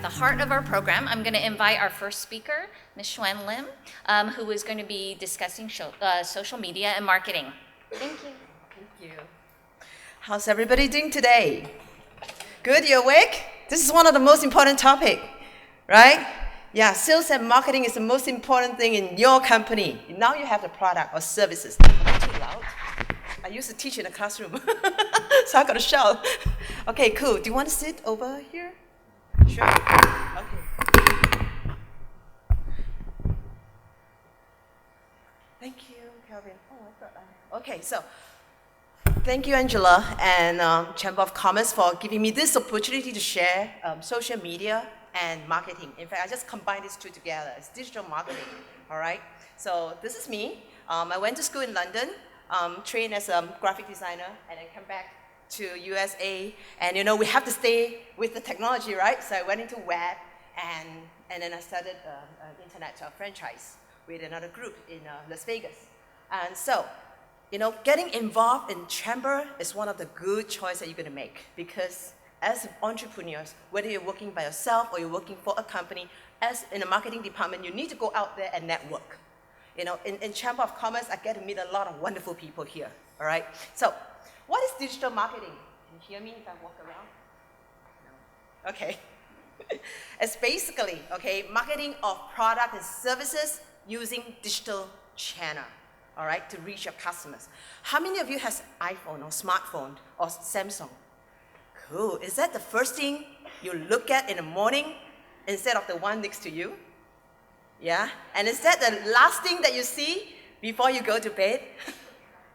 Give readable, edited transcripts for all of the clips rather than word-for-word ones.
the heart of our program, I'm going to invite our first speaker, Ms. Xuan Lim, who is going to be discussing social media and marketing. Thank you. Thank you. How's everybody doing today? Good, you awake? This is one of the most important topics, right? Yeah, sales and marketing is the most important thing in your company. Now you have the product or services. Am I too loud? I used to teach in a classroom, so I got to shout. Okay, cool. Do you want to sit over here? Sure. Okay. Thank you, Calvin. Oh, I thought okay, so thank you, Angela, and Chamber of Commerce for giving me this opportunity to share social media and marketing. In fact, I just combined these two together. It's digital marketing, all right? So this is me. I went to school in London, trained as a graphic designer, and then come back to USA. And you know, we have to stay with the technology, right? So I went into web, and then I started an internet franchise with another group in Las Vegas. And so, you know, getting involved in Chamber is one of the good choices that you're going to make, because as entrepreneurs, whether you're working by yourself or you're working for a company, as in the marketing department, you need to go out there and network. You know, in Chamber of Commerce, I get to meet a lot of wonderful people here, all right? So, what is digital marketing? Can you hear me if I walk around? No. Okay. It's basically, okay, marketing of product and services using digital channel, all right, to reach your customers. How many of you has iPhone or smartphone or Samsung? Cool. Is that the first thing you look at in the morning instead of the one next to you? Yeah? And is that the last thing that you see before you go to bed?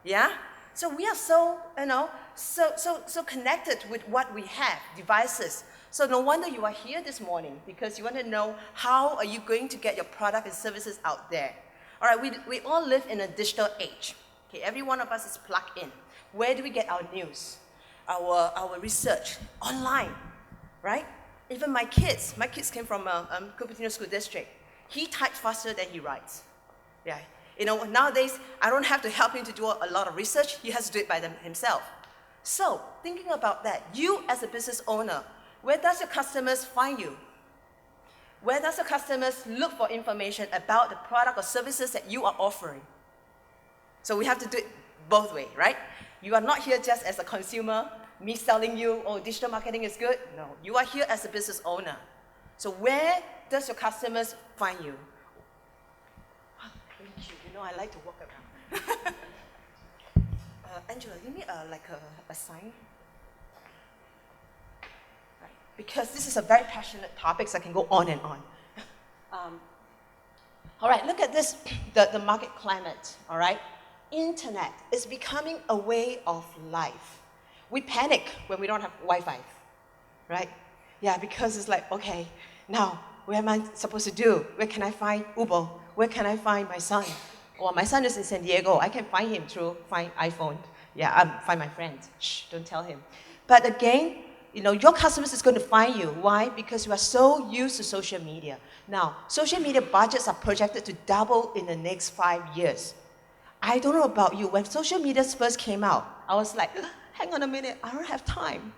Yeah? So we are so, you know, so connected with what we have, devices. So no wonder you are here this morning, because you want to know how are you going to get your product and services out there. All right, we all live in a digital age. Okay, every one of us is plugged in. Where do we get our news, our research? Online, right? Even my kids came from Cupertino School District. He types faster than he writes. Yeah, you know, nowadays, I don't have to help him to do a lot of research. He has to do it by himself. So, thinking about that, you as a business owner, where does your customers find you? Where does your customers look for information about the product or services that you are offering? So we have to do it both ways, right? You are not here just as a consumer, me selling you, oh, digital marketing is good. No, you are here as a business owner. So where does your customers find you? Oh, thank you. You know, I like to walk around. Angela, give me like a sign. Right. Because this is a very passionate topic, so I can go on and on. All right, look at this, the market climate, all right? Internet is becoming a way of life. We panic when we don't have Wi-Fi, right? Yeah, because it's like, okay, now, where am I supposed to do? Where can I find Uber? Where can I find my son? Or my son is in San Diego. I can find him through find iPhone. Yeah, find my friend. Shh, don't tell him. But again, you know, your customers is going to find you. Why? Because you are so used to social media. Now, social media budgets are projected to double in the next 5 years. I don't know about you. When social media first came out, I was like, hang on a minute, I don't have time.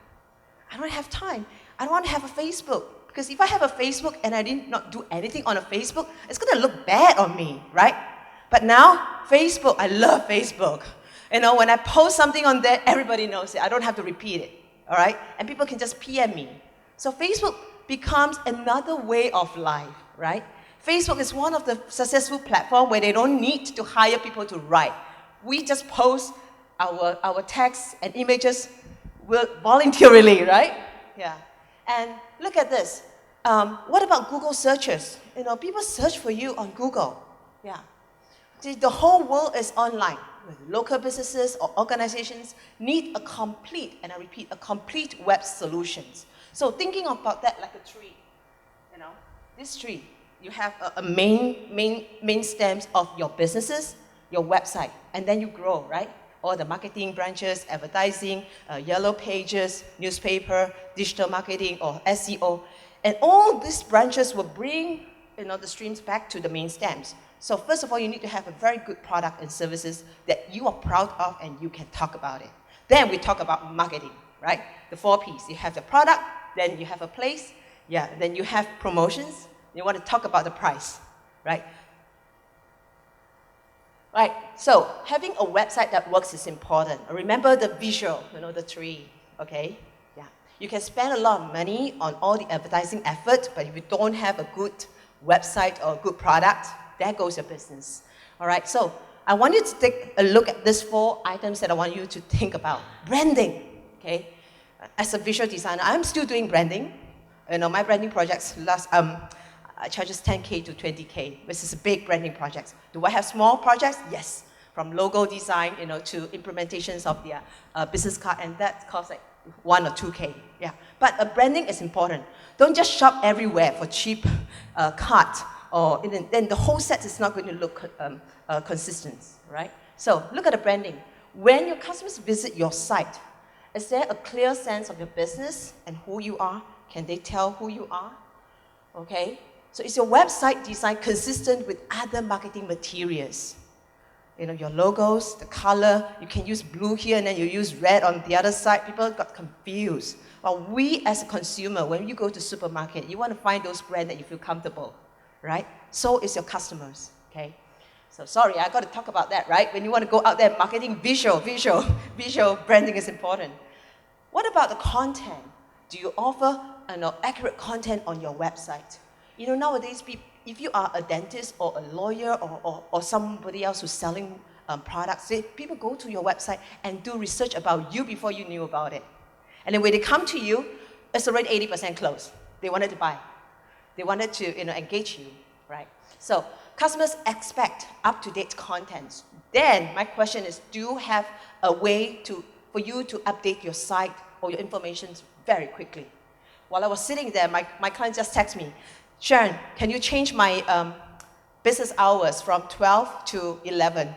I don't have time. I don't want to have a Facebook. Because if I have a Facebook and I did not do anything on a Facebook, it's going to look bad on me, right? But now, Facebook, I love Facebook. You know, when I post something on there, everybody knows it. I don't have to repeat it, all right? And people can just PM me. So Facebook becomes another way of life, right? Facebook is one of the successful platforms where they don't need to hire people to write. We just post our texts and images voluntarily, right? Yeah. And look at this. What about Google searches? You know, people search for you on Google. Yeah. See, the whole world is online. Local businesses or organizations need a complete, and I repeat, a complete web solutions. So thinking about that like a tree, you know, this tree, you have a main stems of your businesses, your website, and then you grow, right? All the marketing branches, advertising, yellow pages, newspaper, digital marketing, or SEO. And all these branches will bring, you know, the streams back to the main stems. So first of all, you need to have a very good product and services that you are proud of and you can talk about it. Then we talk about marketing, right? The 4 Ps. You have the product, then you have a place, Yeah, then you have promotions. You want to talk about the price, right? Right, so having a website that works is important. Remember the visual, the tree, okay? Yeah. You can spend a lot of money on all the advertising effort, but if you don't have a good website or a good product, there goes your business. All right, so I want you to take a look at these 4 items that I want you to think about. Branding, okay? As a visual designer, I'm still doing branding. My branding projects charges 10K to 20K. This is a big branding project. Do I have small projects? Yes. From logo design, to implementations of their business card, and that costs like 1 or 2K. Yeah. But branding is important. Don't just shop everywhere for cheap card, or then the whole set is not going to look consistent, right? So look at the branding. When your customers visit your site, is there a clear sense of your business and who you are? Can they tell who you are? Okay. So is your website design consistent with other marketing materials? Your logos, the color, you can use blue here and then you use red on the other side. People got confused. Well, we as a consumer, when you go to supermarket, you want to find those brands that you feel comfortable, right? So is your customers, okay? So sorry, I got to talk about that, right? When you want to go out there marketing, visual branding is important. What about the content? Do you offer accurate content on your website? Nowadays, if you are a dentist or a lawyer or somebody else who's selling products, people go to your website and do research about you before you knew about it. And then when they come to you, it's already 80% closed. They wanted to buy. They wanted to engage you, right? So customers expect up-to-date content. Then my question is, do you have a way for you to update your site or your information very quickly? While I was sitting there, my client just texted me, Sharon, can you change my business hours from 12 to 11? I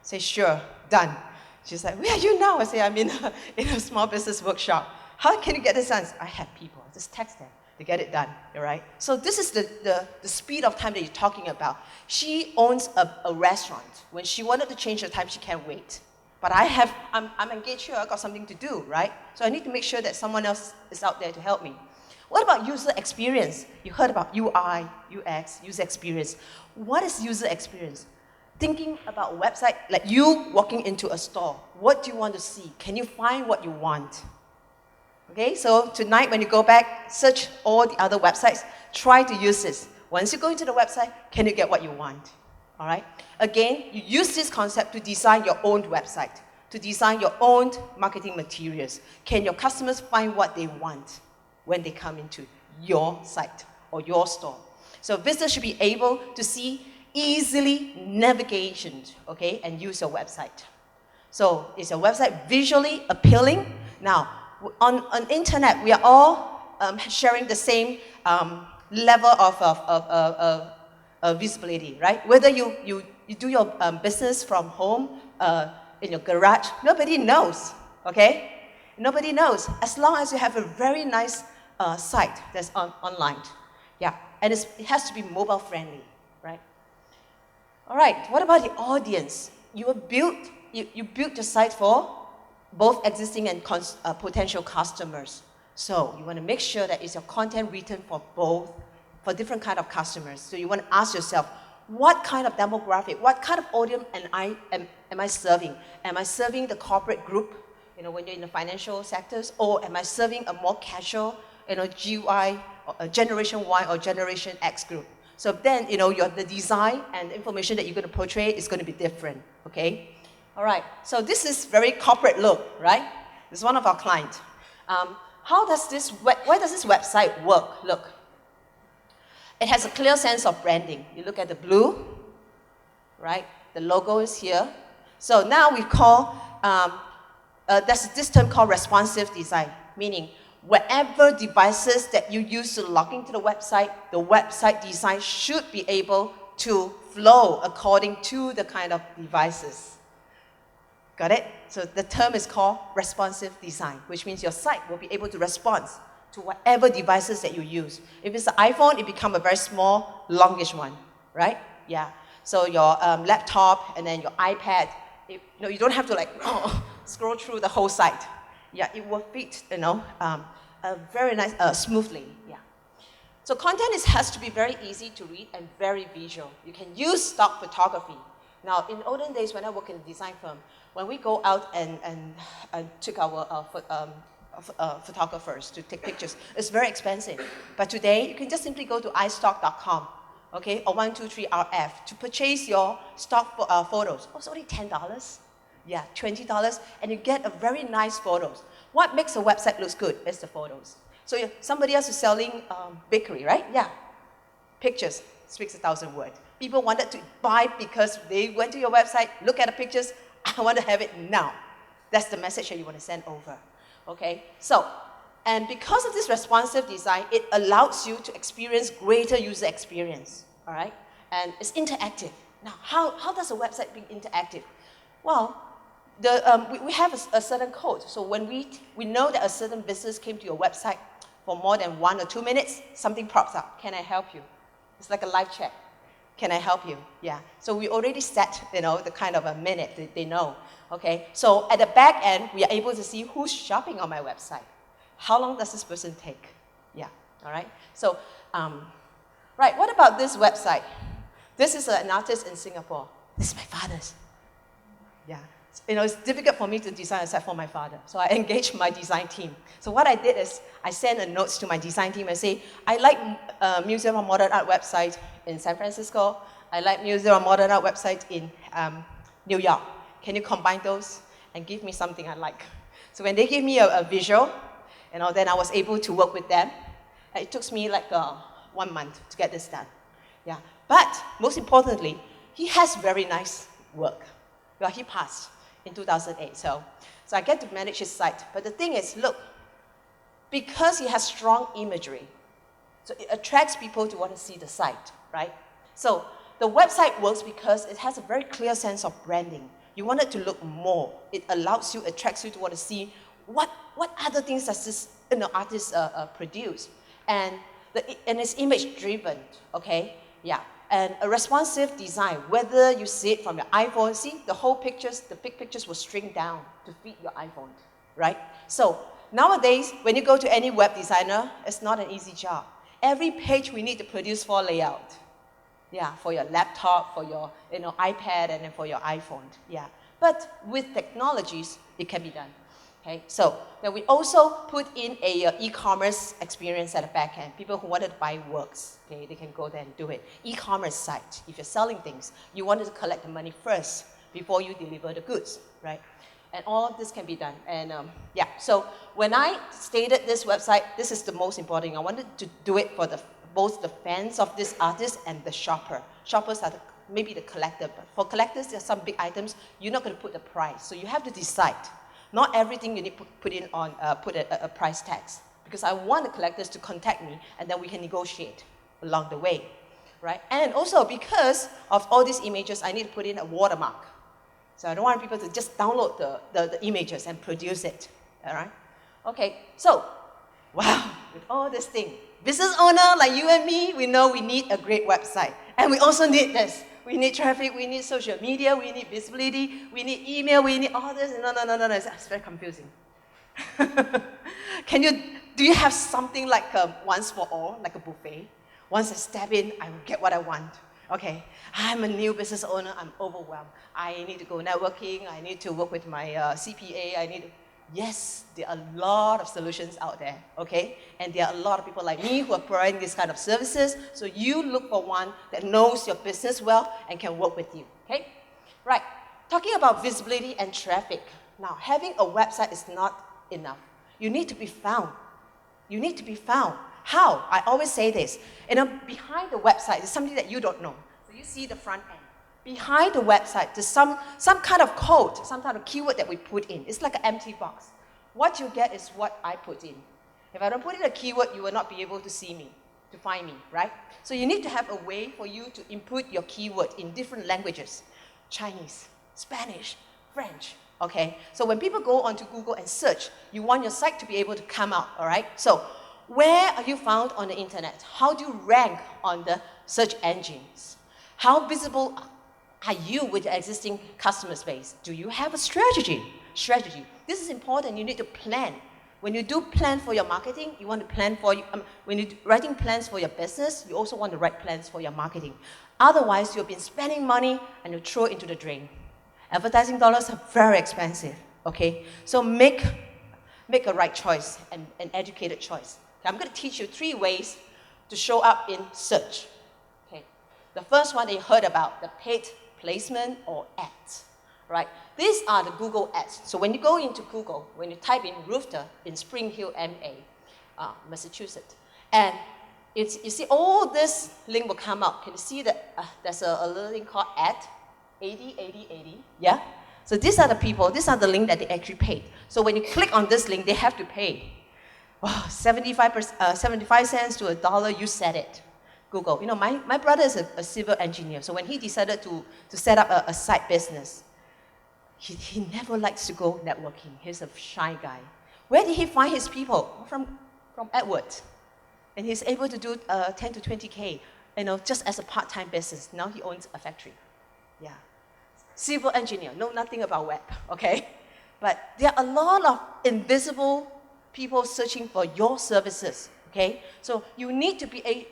say, sure, done. She's like, where are you now? I say, I'm in a small business workshop. How can you get this done? I have people. Just text them to get it done, all right? So this is the speed of time that you're talking about. She owns a restaurant. When she wanted to change the time, she can't wait. But I'm engaged here, I got something to do, right? So I need to make sure that someone else is out there to help me. What about user experience? You heard about UI, UX, user experience. What is user experience? Thinking about a website, like you walking into a store. What do you want to see? Can you find what you want? Okay, so tonight when you go back, search all the other websites, try to use this. Once you go into the website, can you get what you want? All right? Again, you use this concept to design your own website, to design your own marketing materials. Can your customers find what they want when they come into your site or your store? So visitors should be able to see easily navigation, okay, and use your website. So is your website visually appealing? Now, on internet, we are all sharing the same level of visibility, right? Whether you do your business from home, in your garage, nobody knows, okay? Nobody knows, as long as you have a very nice site that's online. Yeah, and it has to be mobile friendly, right? All right, what about the audience? You built your site for both existing and potential customers. So you want to make sure that it's your content written for both, for different kind of customers. So you want to ask yourself, what kind of demographic, what kind of audience am I serving? Am I serving the corporate group, when you're in the financial sectors, or am I serving a more casual, GY, or Generation Y or Generation X group? So then, the design and information that you're going to portray is going to be different, okay? All right, so this is very corporate look, right? This is one of our clients. Why does this website work? Look, it has a clear sense of branding. You look at the blue, right? The logo is here. So now we call, there's this term called responsive design, meaning whatever devices that you use to log into the website design should be able to flow according to the kind of devices. Got it? So the term is called responsive design, which means your site will be able to respond to whatever devices that you use. If it's an iPhone, it becomes a very small, longish one, right? Yeah. So your laptop and then your iPad, you don't have to scroll through the whole site. Yeah, it will fit, very nice, smoothly. Yeah. So content has to be very easy to read and very visual. You can use stock photography. Now, in olden days, when I worked in a design firm, when we go out and took our photographers to take pictures, it's very expensive. But today, you can just simply go to istock.com, okay, or 123RF to purchase your stock photos. Oh, it's only $10. Yeah, $20, and you get a very nice photos. What makes a website look good is the photos. So somebody else is selling bakery, right? Yeah, pictures speaks 1,000 words. People wanted to buy because they went to your website, look at the pictures, I want to have it now. That's the message that you want to send over, okay? So, and because of this responsive design, it allows you to experience greater user experience, all right? And it's interactive. Now, how does a website be interactive? Well, we have a certain code. So when we know that a certain business came to your website for more than 1 or 2 minutes, something pops up. Can I help you? It's like a live chat. Can I help you? Yeah. So we already set, the kind of a minute that they know. Okay. So at the back end, we are able to see who's shopping on my website. How long does this person take? Yeah. All right. So, right. What about this website? This is an artist in Singapore. This is my father's. Yeah. It's difficult for me to design except for my father. So I engaged my design team. So what I did is I sent a note to my design team and say, I like Museum of Modern Art website in San Francisco. I like Museum of Modern Art website in New York. Can you combine those and give me something I like? So when they gave me a visual, then I was able to work with them. It took me like 1 month to get this done. Yeah. But most importantly, he has very nice work. Well, he passed in 2008. So I get to manage his site. But the thing is, look, because he has strong imagery, so it attracts people to want to see the site, right? So the website works because it has a very clear sense of branding. You want it to look more. It allows you, attracts you to want to see what other things does this artist produce. And it's image-driven, okay? Yeah. And a responsive design, whether you see it from your iPhone, see the whole pictures, the big pictures will shrink down to fit your iPhone, right? So nowadays, when you go to any web designer, it's not an easy job. Every page we need to produce 4 layout. Yeah, for your laptop, for your iPad, and then for your iPhone. Yeah. But with technologies, it can be done. Okay, so then we also put in a e-commerce experience at the back end. People who wanted to buy works, okay, they can go there and do it. E-commerce site, if you're selling things, you wanted to collect the money first before you deliver the goods, right? And all of this can be done. And yeah, so when I stated this website, this is the most important. I wanted to do it for both the fans of this artist and the shopper. Shoppers are maybe the collector, but for collectors, there are some big items, you're not going to put the price. So you have to decide. Not everything you need to put a price tag, because I want the collectors to contact me, and then we can negotiate along the way, right? And also because of all these images, I need to put in a watermark. So I don't want people to just download the images and produce it, all right? Okay, so, wow, with all this thing, business owner like you and me, we know we need a great website. And we also need this. We need traffic, we need social media, we need visibility, we need email, we need all this. No, it's very confusing. Do you have something like once for all, like a buffet? Once I step in, I will get what I want. Okay, I'm a new business owner, I'm overwhelmed. I need to go networking, I need to work with my CPA, Yes, there are a lot of solutions out there, okay? And there are a lot of people like me who are providing this kind of services, so you look for one that knows your business well and can work with you, okay? Right, talking about visibility and traffic. Now, having a website is not enough. You need to be found. You need to be found. How? I always say this. Behind the website is something that you don't know. So you see the front end. Behind the website, there's some kind of code, some kind of keyword that we put in. It's like an empty box. What you get is what I put in. If I don't put in a keyword, you will not be able to see me, to find me, right? So you need to have a way for you to input your keyword in different languages. Chinese, Spanish, French, okay? So when people go onto Google and search, you want your site to be able to come out, all right? So where are you found on the internet? How do you rank on the search engines? How visible are you with your existing customer base? Do you have a strategy? This is important. You need to plan. When you do plan for your marketing, you want to plan for, when you're writing plans for your business, you also want to write plans for your marketing. Otherwise, you've been spending money and you throw it into the drain. Advertising dollars are very expensive, okay? So make a right choice and an educated choice. Okay, I'm going to teach you 3 ways to show up in search. Okay. The first one that you heard about, the paid placement or ads, right? These are the Google ads. So when you go into Google, when you type in rooster in Spring Hill, MA, Massachusetts, and you see all this link will come up. Can you see that there's a little thing called ad, 80, 80, 80, yeah? So these are the people, these are the link that they actually paid. So when you click on this link, they have to pay. Wow, 75 cents to $1, you said it. Google. You know, my brother is a civil engineer, so when he decided to set up a side business, he never likes to go networking. He's a shy guy. Where did he find his people? From AdWords. And he's able to do 10 to 20K, you know, just as a part-time business. Now he owns a factory. Yeah. Civil engineer, know nothing about web, okay? But there are a lot of invisible people searching for your services, okay? So you need to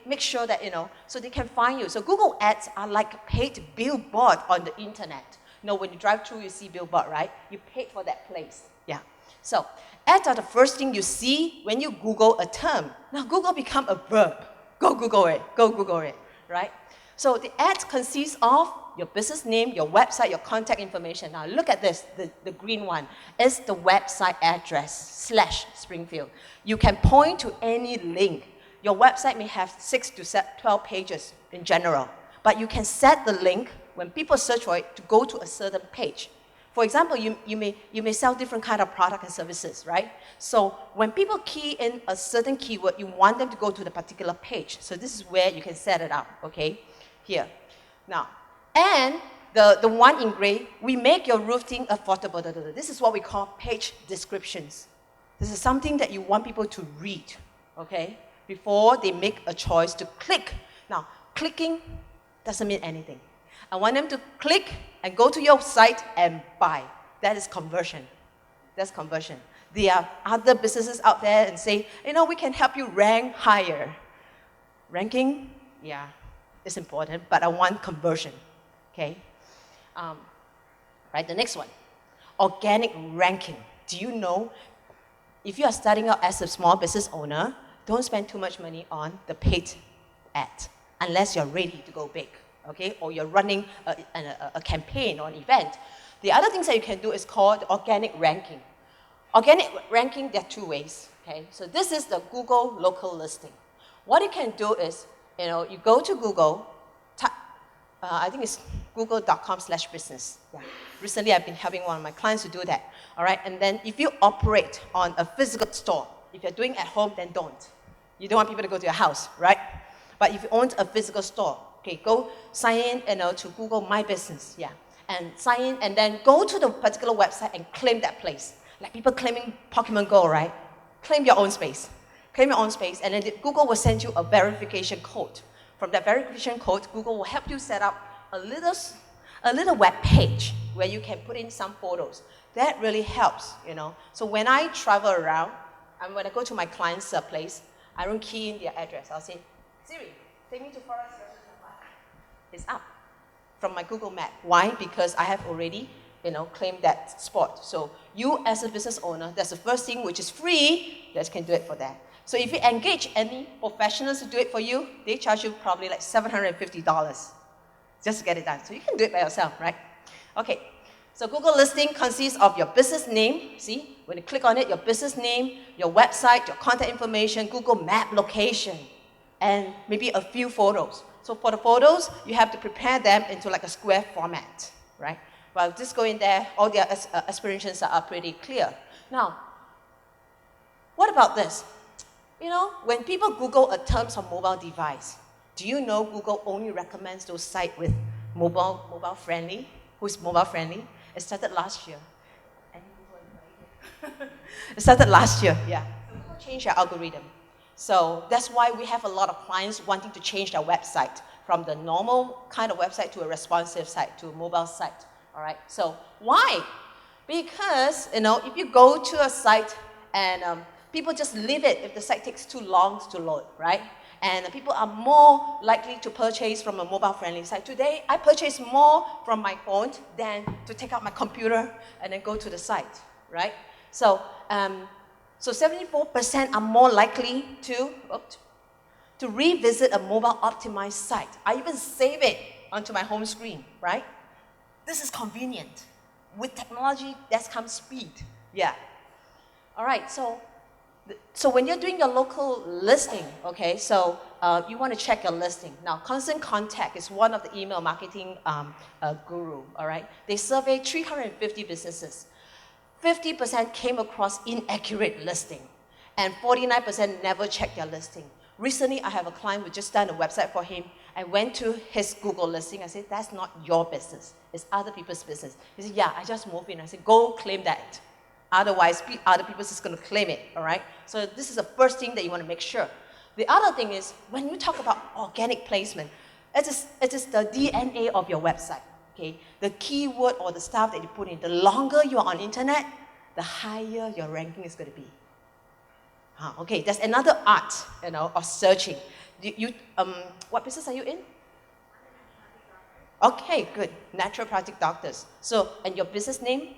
make sure that, you know, so they can find you. So Google Ads are like a paid billboard on the internet. You know, when you drive through, you see billboard, right? You paid for that place, yeah. So ads are the first thing you see when you Google a term. Now Google become a verb. Go Google it, right? So the ads consist of your business name, your website, your contact information. Now look at this, the green one is the website address / Springfield. You can point to any link. Your website may have 6 to 12 pages in general, but you can set the link when people search for it to go to a certain page. For example, you may sell different kind of product and services, right? So when people key in a certain keyword, you want them to go to the particular page. So this is where you can set it up, okay? Here. Now, and the one in gray, we make your roofing affordable. This is what we call page descriptions. This is something that you want people to read, okay, before they make a choice to click. Now, clicking doesn't mean anything. I want them to click and go to your site and buy. That is conversion. That's conversion. There are other businesses out there and say, you know, we can help you rank higher. Ranking, yeah, is important, but I want conversion. Okay, right, the next one, organic ranking. Do you know, if you are starting out as a small business owner, don't spend too much money on the paid ad unless you're ready to go big, okay, or you're running a campaign or an event. The other things that you can do is called organic ranking. Organic ranking, there are 2 ways, okay, so this is the Google local listing. What you can do is, you know, you go to Google, I think it's google.com/business. Yeah. Recently, I've been helping one of my clients to do that. All right, and then if you operate on a physical store, if you're doing at home, then don't. You don't want people to go to your house, right? But if you own a physical store, okay, go sign in, you know, to Google My Business, yeah, and sign in, and then go to the particular website and claim that place. Like people claiming Pokemon Go, right? Claim your own space. Claim your own space, and then Google will send you a verification code. From that verification code, Google will help you set up a little web page where you can put in some photos. That really helps, you know. So when I travel around, and when I go to my client's place, I don't key in their address. I'll say, Siri, take me to Forest Restaurant. It's up from my Google map. Why? Because I have already, you know, claimed that spot. So you as a business owner, that's the first thing which is free, that can do it for that. So if you engage any professionals to do it for you, they charge you probably like $750 just to get it done. So you can do it by yourself, right? Okay, so Google listing consists of your business name. See, when you click on it, your business name, your website, your contact information, Google map location, and maybe a few photos. So for the photos, you have to prepare them into like a square format, right? Well, just go in there, all their aspirations are pretty clear. Now, what about this? You know, when people Google a terms on mobile device, do you know Google only recommends those sites with mobile friendly? Who's mobile friendly? It started last year. It started last year, yeah. Google changed their algorithm. So that's why we have a lot of clients wanting to change their website from the normal kind of website to a responsive site, to a mobile site, all right? So why? Because, you know, if you go to a site and People just leave it if the site takes too long to load, right? And people are more likely to purchase from a mobile-friendly site. Today, I purchase more from my phone than to take out my computer and then go to the site, right? So 74% are more likely to revisit a mobile-optimized site. I even save it onto my home screen, right? This is convenient. With technology, that comes speed. Yeah. All right, so when you're doing your local listing, okay, so you want to check your listing. Now, Constant Contact is one of the email marketing guru, all right? They surveyed 350 businesses. 50% came across inaccurate listing, and 49% never checked their listing. Recently, I have a client who just done a website for him. I went to his Google listing. I said, that's not your business. It's other people's business. He said, yeah, I just moved in. I said, go claim that. Otherwise, other people is going to claim it, all right? So this is the first thing that you want to make sure. The other thing is, when you talk about organic placement, it is the DNA of your website, okay? The keyword or the stuff that you put in, the longer you are on internet, the higher your ranking is going to be. Okay, there's another art, of searching. What business are you in? Okay, good. Naturopathic doctors. So, and your business name?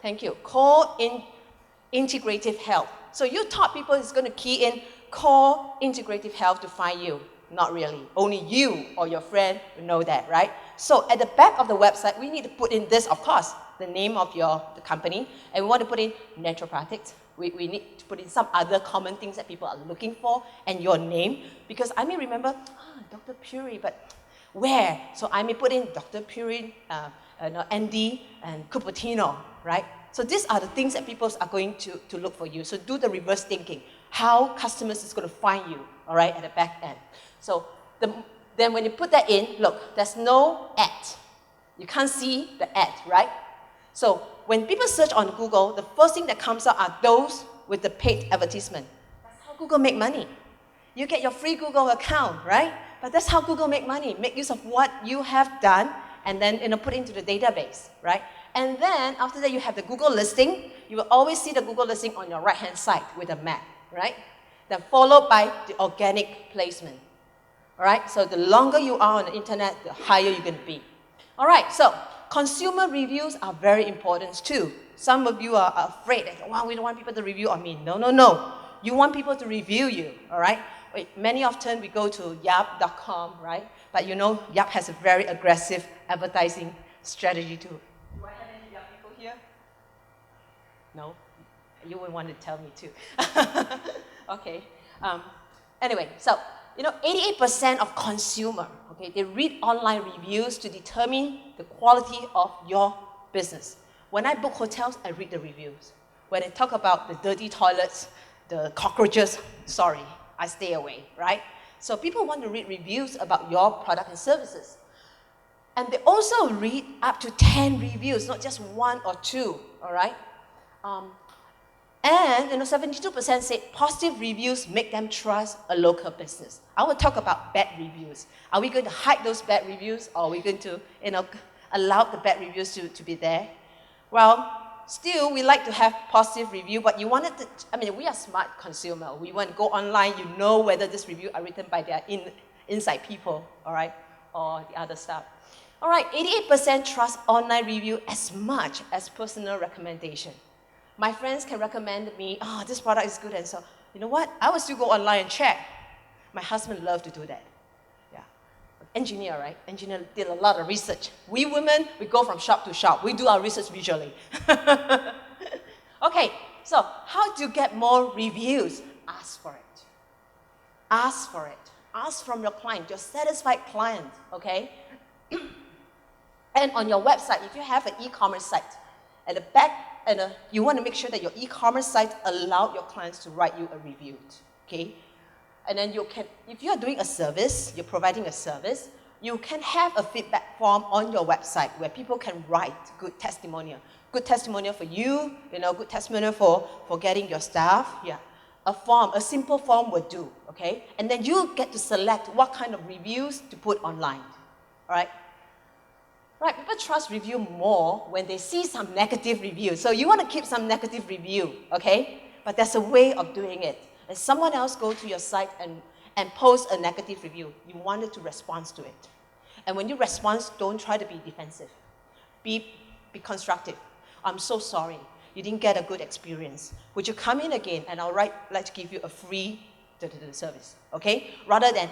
Thank you. Core Integrative Health. So you taught people it's going to key in Core Integrative Health to find you. Not really. Only you or your friend will know that, right? So at the back of the website, we need to put in this, of course, the name of the company, and we want to put in naturopathics. We need to put in some other common things that people are looking for, and your name, because I may remember, Dr. Puri, but where? So I may put in Dr. Puri, ND, and Cupertino, right? So these are the things that people are going to look for you. So do the reverse thinking. How customers is going to find you, all right, at the back end. So then when you put that in, look, there's no ad. You can't see the ad, right? So when people search on Google, the first thing that comes up are those with the paid advertisement. That's how Google make money. You get your free Google account, right? But that's how Google make money. Make use of what you have done and then put into the database, right? And then after that, you have the Google listing. You will always see the Google listing on your right-hand side with a map, right? Then followed by the organic placement. All right, so the longer you are on the internet, the higher you're going to be. All right, so consumer reviews are very important too. Some of you are afraid that, wow, we don't want people to review on me. No, no, no. You want people to review you, all right? Many often we go to Yap.com, right? But Yap has a very aggressive advertising strategy too. Do I have any Yap people here? No? You would want to tell me too. Okay. Anyway, so 88% of consumer, okay, they read online reviews to determine the quality of your business. When I book hotels, I read the reviews. When I talk about the dirty toilets, the cockroaches, sorry, I stay away, right? So people want to read reviews about your product and services. And they also read up to 10 reviews, not just 1 or 2, all right? And 72% say positive reviews make them trust a local business. I will talk about bad reviews. Are we going to hide those bad reviews, or are we going to allow the bad reviews to be there? Well, still, we like to have positive review, but we are smart consumer. We want to go online, whether this review are written by their inside people, all right, or the other stuff. All right, 88% trust online review as much as personal recommendation. My friends can recommend me, this product is good, and so, you know what? I will still go online and check. My husband loved to do that. Yeah. Engineer, right? Engineer did a lot of research. We women, we go from shop to shop. We do our research visually. Okay, so how to get more reviews? Ask for it. Ask for it. Ask from your client, your satisfied client, okay? And on your website, if you have an e-commerce site, at the back, you want to make sure that your e-commerce site allow your clients to write you a review, okay? And then if you are doing a service, you're providing a service, you can have a feedback form on your website where people can write good testimonial. Good testimonial for you, good testimonial for getting your staff, yeah. A simple form would do, okay? And then you get to select what kind of reviews to put online, all right? Right, people trust review more when they see some negative review. So you want to keep some negative review, okay? But there's a way of doing it. If someone else go to your site and post a negative review, you wanted to respond to it. And when you respond, don't try to be defensive. Be constructive. I'm so sorry. You didn't get a good experience. Would you come in again and I'll like to give you a free service, okay? Rather than,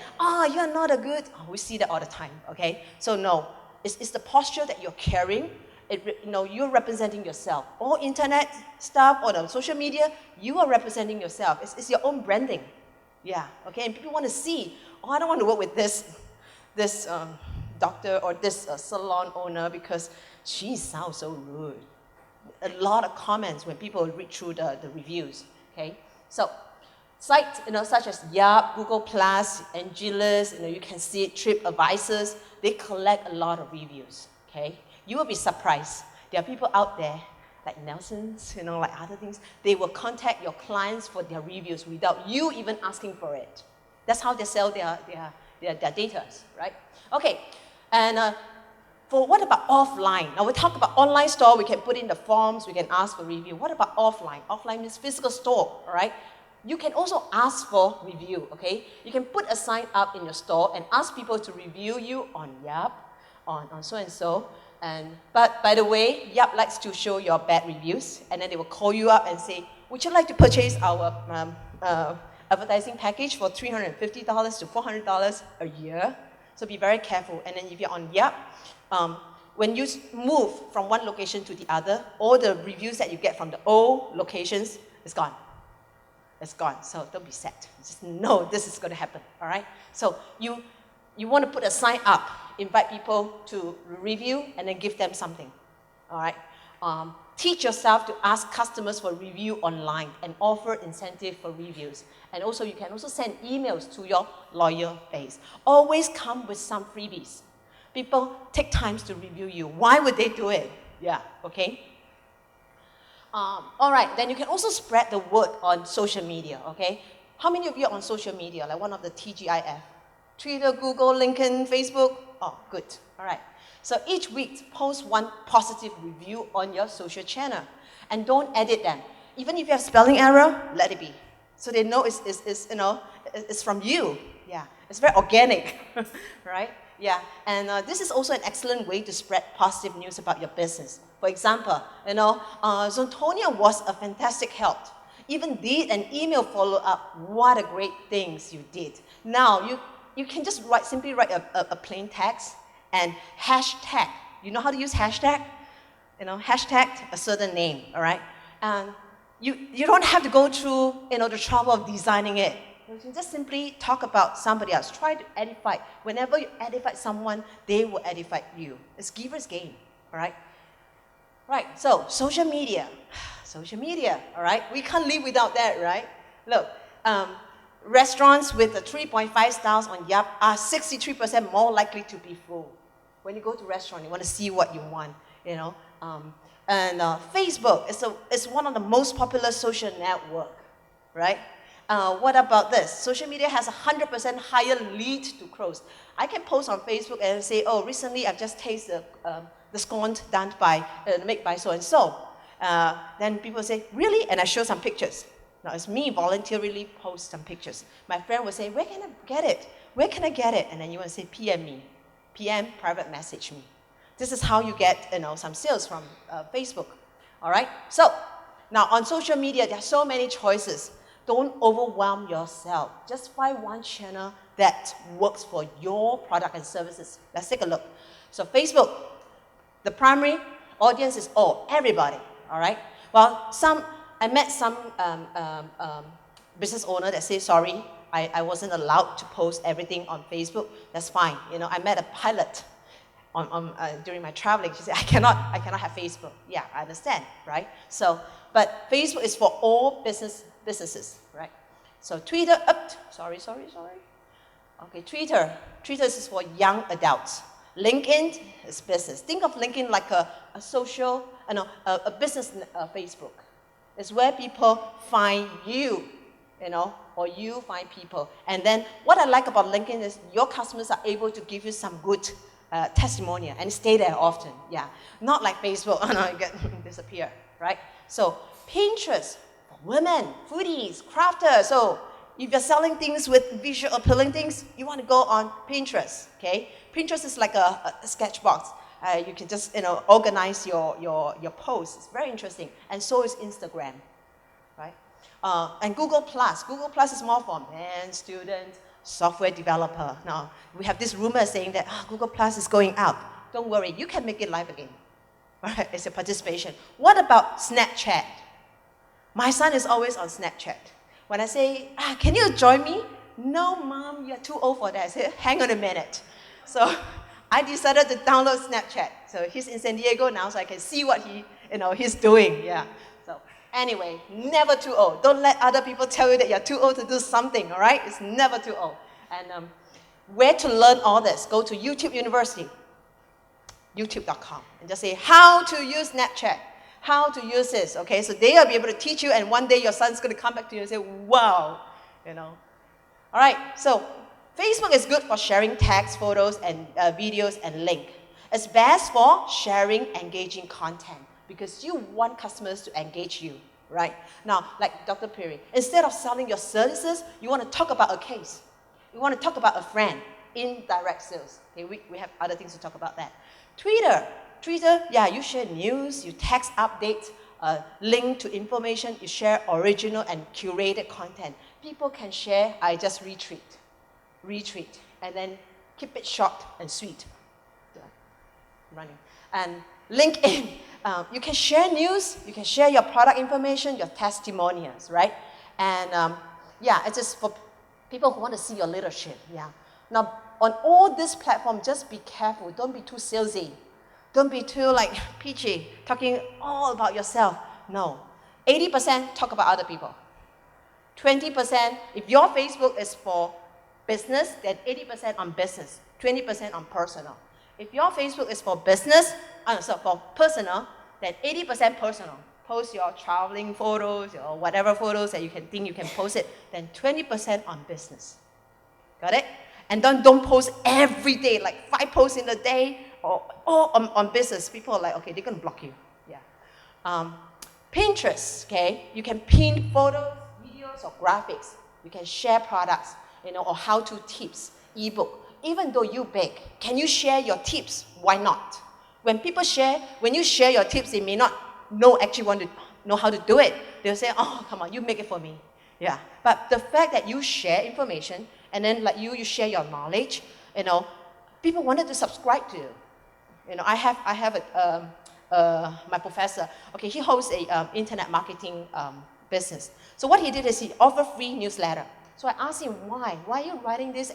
you're not a good, we see that all the time, okay? So no, it's the posture that you're carrying. You're representing yourself. All internet stuff or the social media, you are representing yourself. It's your own branding. Yeah, okay? And people want to see, I don't want to work with this doctor or this salon owner because she sounds so rude. A lot of comments when people read through the reviews, okay? So sites, such as Yelp, Google+, Angelus, you can see it, TripAdvisors, they collect a lot of reviews, okay? You will be surprised. There are people out there, like Nelson's, like other things, they will contact your clients for their reviews without you even asking for it. That's how they sell their data, right? Okay, and for what about offline? Now we talk about online store, we can put in the forms, we can ask for review. What about offline? Offline means physical store, all right? You can also ask for review, okay? You can put a sign up in your store and ask people to review you on Yelp, on so-and-so. But by the way, Yelp likes to show your bad reviews, and then they will call you up and say, would you like to purchase our advertising package for $350 to $400 a year? So be very careful. And then if you're on Yelp, when you move from one location to the other, all the reviews that you get from the old locations is gone. It's gone, so don't be sad. Just know this is going to happen, all right? So you want to put a sign up, invite people to review, and then give them something, all right? Teach yourself to ask customers for review online and offer incentive for reviews. And also, you can also send emails to your loyal base. Always come with some freebies. People take time to review you. Why would they do it? Yeah, okay? All right, then you can also spread the word on social media, okay? How many of you are on social media, like one of the TGIF? Twitter, Google, LinkedIn, Facebook? Oh, good, all right. So each week, post one positive review on your social channel and don't edit them. Even if you have spelling error, let it be. So they know it's from you. Yeah, it's very organic, right? Yeah, and this is also an excellent way to spread positive news about your business. For example, Zontonia was a fantastic help. Even did an email follow-up. What a great things you did. Now, you can just simply write a plain text and hashtag. You know how to use hashtag? Hashtag a certain name, all right? And you don't have to go through, the trouble of designing it. You can just simply talk about somebody else. Try to edify. Whenever you edify someone, they will edify you. It's giver's game, all right? Right, so social media, all right? We can't live without that, right? Look, restaurants with a 3.5 stars on Yelp are 63% more likely to be full. When you go to a restaurant, you want to see what you want, Facebook is one of the most popular social network, right? What about this? Social media has 100% higher lead to close. I can post on Facebook and say, oh, recently I've just tasted the scone done by, made by so-and-so. Then people say, really? And I show some pictures. Now, it's me voluntarily post some pictures. My friend will say, where can I get it? Where can I get it? And then you want to say, PM me. PM, private message me. This is how you get some sales from Facebook. All right? So, now on social media, there are so many choices. Don't overwhelm yourself. Just find one channel that works for your product and services. Let's take a look. So Facebook, the primary audience is everybody, all right? Well, I met some business owner that say, sorry, I wasn't allowed to post everything on Facebook. That's fine. I met a pilot during my traveling. She said, I cannot have Facebook. Yeah, I understand, right? So, but Facebook is for all businesses, right? So Twitter, sorry. Okay, Twitter is for young adults. LinkedIn is business. Think of LinkedIn like a social, a business Facebook. It's where people find you, or you find people. And then what I like about LinkedIn is your customers are able to give you some good testimonial and stay there often. Yeah, not like Facebook. Oh no, you disappear, right? So Pinterest for women, foodies, crafters. So if you're selling things with visual appealing things, you want to go on Pinterest. Okay, Pinterest is like a sketch box. You can just organize your posts. It's very interesting, and so is Instagram, right? And Google Plus. Google Plus is more for men, students, software developer. Now, we have this rumor saying that Google Plus is going out. Don't worry, you can make it live again. Right? It's a participation. What about Snapchat? My son is always on Snapchat. When I say, can you join me? No, Mom, you're too old for that. I say, hang on a minute. So I decided to download Snapchat. So he's in San Diego now, so I can see what he's doing. Yeah. So anyway, never too old. Don't let other people tell you that you're too old to do something, all right? It's never too old. And where to learn all this? Go to YouTube University, youtube.com, and just say, how to use Snapchat, how to use this, okay? So they'll be able to teach you, and one day your son's going to come back to you and say, wow, All right, so Facebook is good for sharing text, photos, and videos, and link. It's best for sharing engaging content because you want customers to engage you, right? Now, like Dr. Perry, instead of selling your services, you want to talk about a case. You want to talk about a friend, indirect sales. Okay, we have other things to talk about that. Twitter, yeah, you share news, you text updates, link to information, you share original and curated content. People can share, I just retweet, and then keep it short and sweet. Running. And LinkedIn, you can share news, you can share your product information, your testimonials, right? And yeah, it's just for people who want to see your leadership, yeah. Now, on all this platform, just be careful, don't be too salesy. Don't be too peachy, talking all about yourself. No, 80% talk about other people. 20%, if your Facebook is for business, then 80% on business, 20% on personal. If your Facebook is for business, for personal, then 80% personal. Post your traveling photos or whatever photos that you can think you can post it, then 20% on business. Got it? And don't post every day, like 5 posts in a day, or on business. People are like, okay, they're going to block you. Yeah. Pinterest, okay? You can pin photos, videos, or graphics. You can share products, or how-to tips, ebook. Even though you bake, can you share your tips? Why not? When you share your tips, they may not actually want to know how to do it. They'll say, oh, come on, you make it for me. Yeah. But the fact that you share information, and then you share your knowledge, people wanted to subscribe to you. I have my professor, okay, he hosts a internet marketing business. So what he did is he offered free newsletter. So I asked him, why? Why are you writing this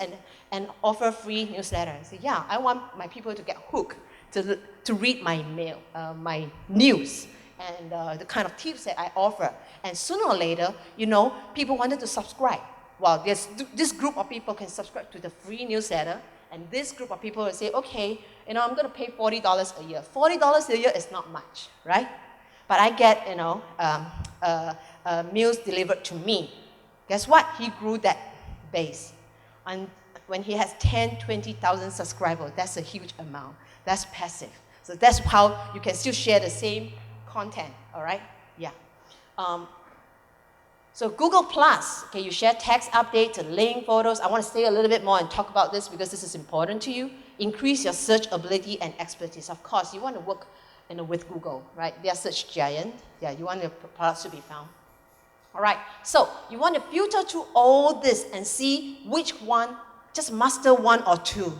and offer free newsletter? He said, yeah, I want my people to get hooked to read my mail, my news, and the kind of tips that I offer. And sooner or later, people wanted to subscribe. Well, this group of people can subscribe to the free newsletter, and this group of people will say, okay, I'm going to pay $40 a year. $40 a year is not much, right? But I get, meals delivered to me. Guess what? He grew that base. And when he has 10, 20,000 subscribers, that's a huge amount. That's passive. So that's how you can still share the same content, all right? Yeah. So Google Plus, okay, you share text updates, link, photos. I want to stay a little bit more and talk about this because this is important to you. Increase your search ability and expertise. Of course, you want to work with Google, right? They are search giant. Yeah, you want your products to be found. All right, so you want to filter through all this and see which one, just master 1 or 2.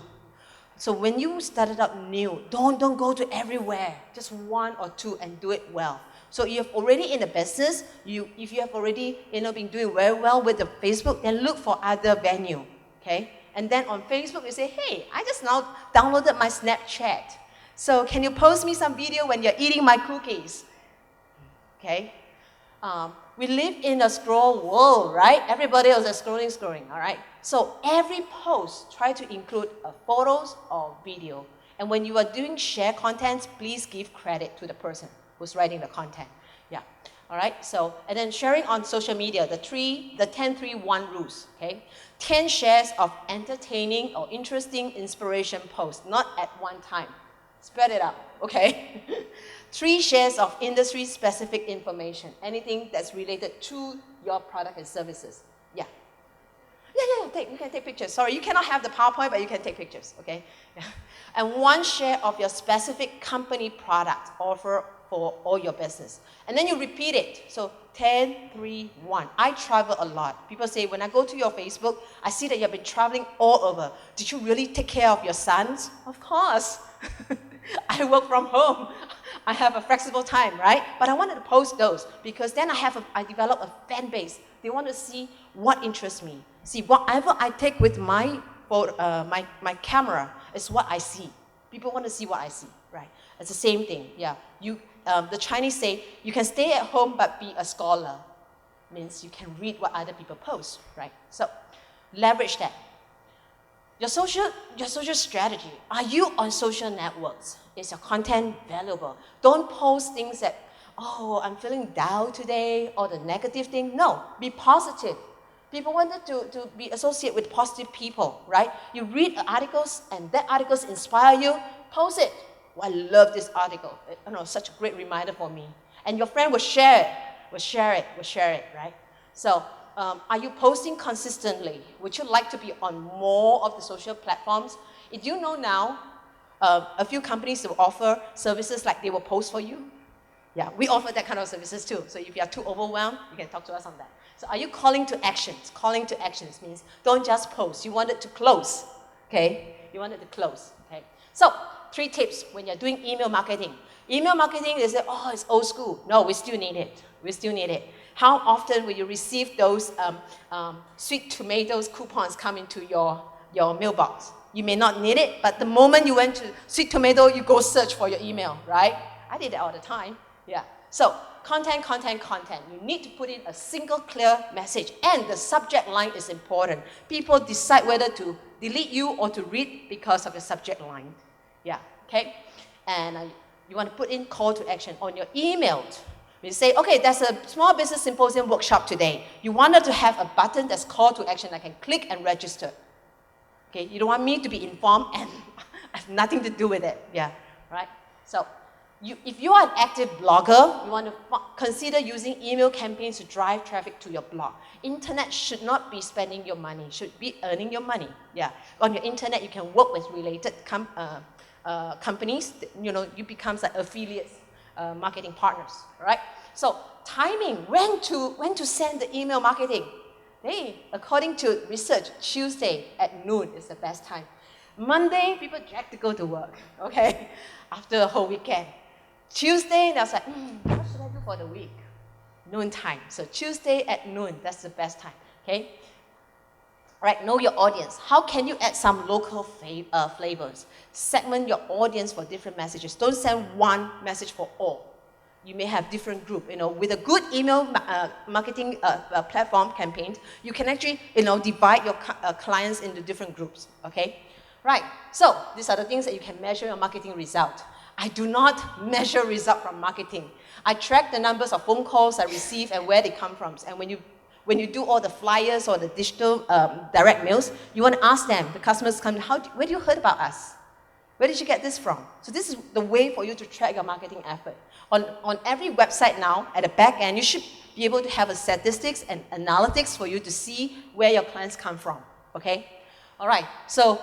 So when you started out new, don't go to everywhere. Just 1 or 2 and do it well. So if you're already in the business, if you have already been doing very well with the Facebook, then look for other venue, okay? And then on Facebook, you say, hey, I just now downloaded my Snapchat. So can you post me some video when you're eating my cookies? Okay? We live in a scroll world, right? Everybody else is scrolling, all right? So every post, try to include photos or video. And when you are doing share contents, please give credit to the person who's writing the content. Yeah. All right, so, and then sharing on social media, the 10-3-1 rules, okay? 10 shares of entertaining or interesting inspiration posts, not at one time. Spread it out, okay? 3 shares of industry-specific information, anything that's related to your product and services. Yeah. Yeah, you can take pictures. Sorry, you cannot have the PowerPoint, but you can take pictures, okay? Yeah. And 1 share of your specific company product offer for all your business. And then you repeat it. So 10, 3, 1. I travel a lot. People say, when I go to your Facebook, I see that you've been traveling all over. Did you really take care of your sons? Of course. I work from home. I have a flexible time, right? But I wanted to post those because then I develop a fan base. They want to see what interests me. See, whatever I take with my camera is what I see. People want to see what I see, right? It's the same thing, yeah. The Chinese say, you can stay at home but be a scholar. Means you can read what other people post, right? So, leverage that. Your social strategy. Are you on social networks? Is your content valuable? Don't post things that, oh, I'm feeling down today, or the negative thing. No, be positive. People wanted to be associated with positive people, right? You read articles and that articles inspire you, post it. Oh, I love this article. Such a great reminder for me. And your friend will share it, right? So, are you posting consistently? Would you like to be on more of the social platforms? If you know now, a few companies will offer services like they will post for you. Yeah, we offer that kind of services too. So if you are too overwhelmed, you can talk to us on that. So are you calling to actions? Calling to actions means don't just post. You want it to close, okay? You want it to close, okay? So 3 tips when you're doing email marketing. Email marketing, they say, oh, it's old school. No, we still need it. We still need it. How often will you receive those sweet tomatoes coupons come into your mailbox? You may not need it, but the moment you went to sweet tomato, you go search for your email, right? I did that all the time. Yeah. So content. You need to put in a single clear message, and the subject line is important. People decide whether to delete you or to read because of the subject line. Yeah. Okay. And you want to put in call to action on your email. You say, okay, there's a small business symposium workshop today. You wanted to have a button that's call to action. I can click and register. Okay. You don't want me to be informed and I have nothing to do with it. Yeah. Right. So. If you are an active blogger, you want to consider using email campaigns to drive traffic to your blog. Internet should not be spending your money, should be earning your money. Yeah. On your internet, you can work with related companies. You become like affiliates, marketing partners, right? So timing, when to send the email marketing. Hey, according to research, Tuesday at noon is the best time. Monday, people drag to go to work, okay? After a whole weekend. Tuesday, I was like, what should I do for the week? Noon time. So Tuesday at noon, that's the best time, okay? All right, know your audience. How can you add some local flavors? Segment your audience for different messages. Don't send one message for all. You may have different group. With a good email marketing platform campaign, you can actually, divide your clients into different groups, okay? Right, so these are the things that you can measure your marketing result. I do not measure result from marketing. I track the numbers of phone calls I receive and where they come from. And when you do all the flyers or the digital direct mails, you want to ask them, the customers come, where do you heard about us? Where did you get this from? So this is the way for you to track your marketing effort. On every website now, at the back end, you should be able to have a statistics and analytics for you to see where your clients come from, okay? All right, so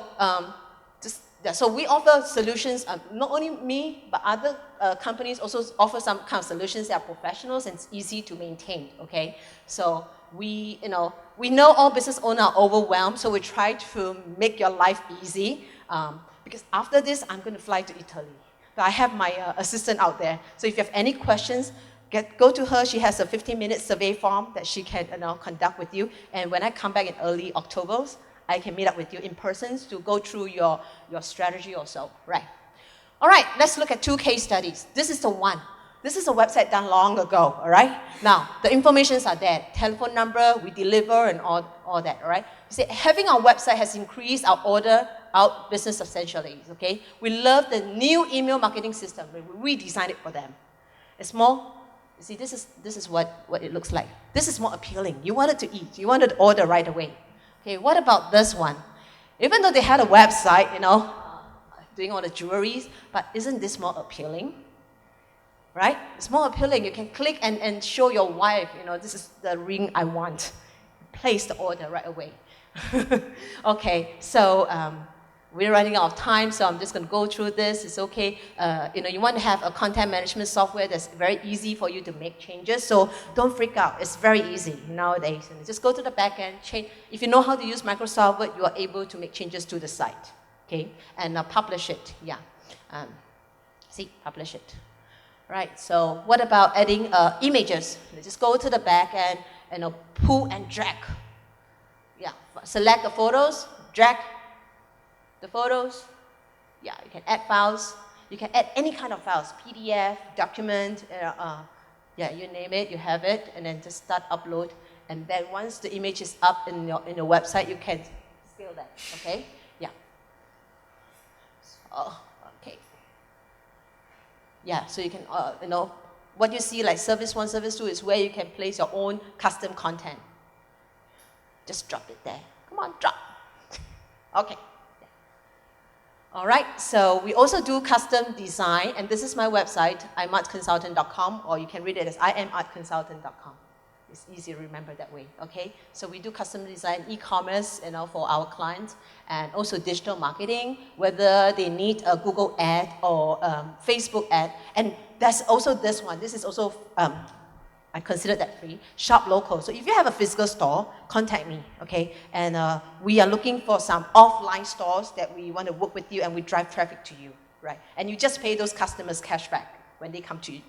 so we offer solutions, not only me, but other companies also offer some kind of solutions that are professionals and it's easy to maintain, okay? So we know all business owners are overwhelmed, so we try to make your life easy. Because after this, I'm going to fly to Italy. So I have my assistant out there. So if you have any questions, go to her. She has a 15-minute survey form that she can conduct with you. And when I come back in early October, I can meet up with you in person to go through your strategy or so, right? All right, let's look at 2 case studies. This is the one. This is a website done long ago, all right? Now, the informations are there. Telephone number, we deliver, and all that, all right? You see, having our website has increased our business substantially, okay? We love the new email marketing system. We redesigned it for them. It's more You see, this is what it looks like. This is more appealing. You wanted to eat. You wanted to order right away. Okay, what about this one? Even though they had a website, doing all the jewelries, but isn't this more appealing? Right? It's more appealing. You can click and show your wife, this is the ring I want. Place the order right away. Okay, so we're running out of time, so I'm just going to go through this. It's okay. You want to have a content management software that's very easy for you to make changes. So don't freak out. It's very easy nowadays. And just go to the back end, change. If you know how to use Microsoft Word, you are able to make changes to the site. Okay, and publish it. Yeah. Publish it. Right. So what about adding images? Just go to the back end and pull and drag. Yeah. Select the photos, drag the photos. Yeah, you can add files. You can add any kind of files, PDF, document, you name it, you have it, and then just start upload. And then once the image is up in your website, you can scale that, okay? Yeah. Okay. Yeah, so you can, what you see like Service 1, Service 2 is where you can place your own custom content. Just drop it there. Come on, drop. Okay. All right, so we also do custom design, and this is my website, imartconsultant.com, or you can read it as imartconsultant.com. It's easy to remember that way, okay? So we do custom design, e-commerce, for our clients, and also digital marketing, whether they need a Google ad or Facebook ad, and that's also this one. This is also I consider that free. Shop local. So if you have a physical store, contact me, okay? And we are looking for some offline stores that we want to work with you and we drive traffic to you, right? And you just pay those customers cash back when they come to you,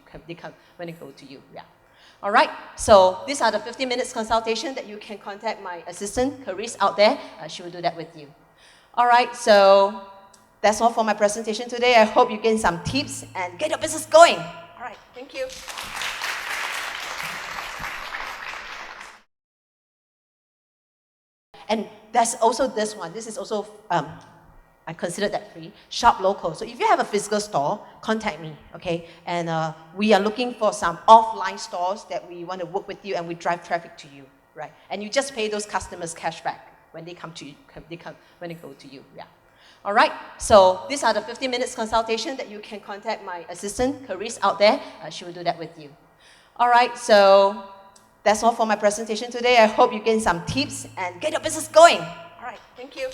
when they go to you, yeah. All right, so these are the 15 minutes consultation that you can contact my assistant, Carice, out there. She will do that with you. All right, so that's all for my presentation today. I hope you gain some tips and get your business going. All right, thank you. And that's also this one. This is also, I consider that free. Shop local. So if you have a physical store, contact me, okay? And we are looking for some offline stores that we want to work with you and we drive traffic to you, right? And you just pay those customers cash back when they come to you, when they go to you, yeah. All right, so these are the 15 minutes consultation that you can contact my assistant, Carice, out there. She will do that with you. All right, so that's all for my presentation today. I hope you gain some tips and get your business going. All right, thank you.